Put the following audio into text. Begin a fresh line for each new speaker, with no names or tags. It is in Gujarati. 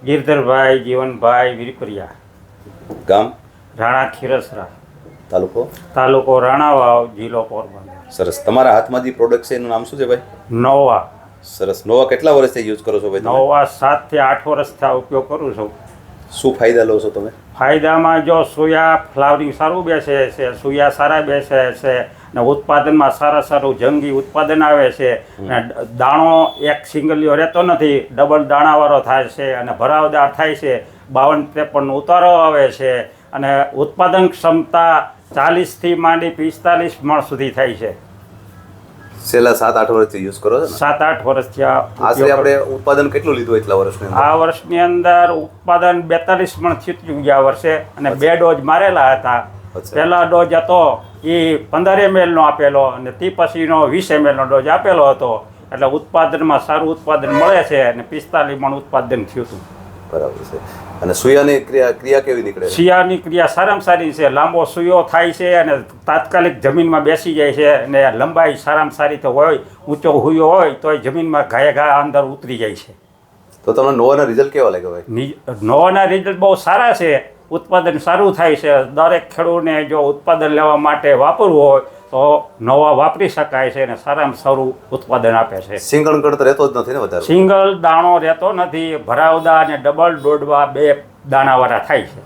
ગિરધરભાઈ જીવનભાઈ વિરપરિયા,
ગામ
રાણા ખીરસરા,
તાલુકો
રાણાવાવ, જિલ્લો પોરબંદર.
સરસ. તમારા હાથમાં જે પ્રોડક્ટ છે એનું નામ શું છે ભાઈ?
નોવા.
સરસ. નોવા કેટલા વર્ષથી યુઝ કરો છો ભાઈ તમે?
નોવા 7 થી 8 વર્ષથી આ ઉપયોગ કરું છું.
શું ફાયદા લો છો તમે?
ફાયદામાં જો સોયા ફ્લાવરિંગ સારું બેસે છે, સોયા સારા બેસે છે ને ઉત્પાદનમાં સારું જંગી ઉત્પાદન આવે છે અને દાણો એક સિંગલિયો રહેતો નથી, ડબલ દાણાવાળો થાય છે અને ભરાવદાર થાય છે. 52-53 ઉતારો આવે છે અને ઉત્પાદન ક્ષમતા 40 થી માંડી 45 મણ સુધી થાય છે.
છેલ્લા 7-8 વર્ષથી યુઝ કરો છો ને?
7-8 વર્ષથી
આશરે આપણે ઉત્પાદન કેટલું લીધું એટલા વર્ષની અંદર?
આ વર્ષની અંદર ઉત્પાદન 42 મણ થયું ગયા વર્ષે અને 2 ડોઝ મારેલા હતા. પહેલા ડોઝ હતો એ 15 ml નો આપેલો અને તે પછીનો 20 ml નો ડોઝ આપેલો હતો. એટલે ઉત્પાદનમાં સારું ઉત્પાદન મળે છે અને 45 મણ ઉત્પાદન થયું હતું.
બરાબર છે. અને સુયાની ક્રિયા કેવી નીકળે?
સુયાની ક્રિયા સારામાં સારી છે. લાંબો સુયો થાય છે અને તાત્કાલિક જમીનમાં બેસી જાય છે અને લંબાઈ સારામાં સારી તો હોય, ઊંચો હુયો હોય તોય જમીનમાં ઘા અંદર ઉતરી જાય છે.
તો તમને નોવાના રિઝલ્ટ કેવા લાગે ભાઈ?
નોવાના રિઝલ્ટ બહુ સારા છે. ઉત્પાદન સારું થાય છે. દરેક ખેડૂતને જો ઉત્પાદન લેવા માટે વાપરવું હોય તો નવા વાપરી શકાય છે અને સારામાં સારું ઉત્પાદન આપે છે.
સિંગલ કડ તો રહેતો જ નથી ને વધારે?
સિંગલ દાણો રહેતો નથી. ભરાવદા અને ડબલ દોડવા 2 દાણાવાળા થાય છે.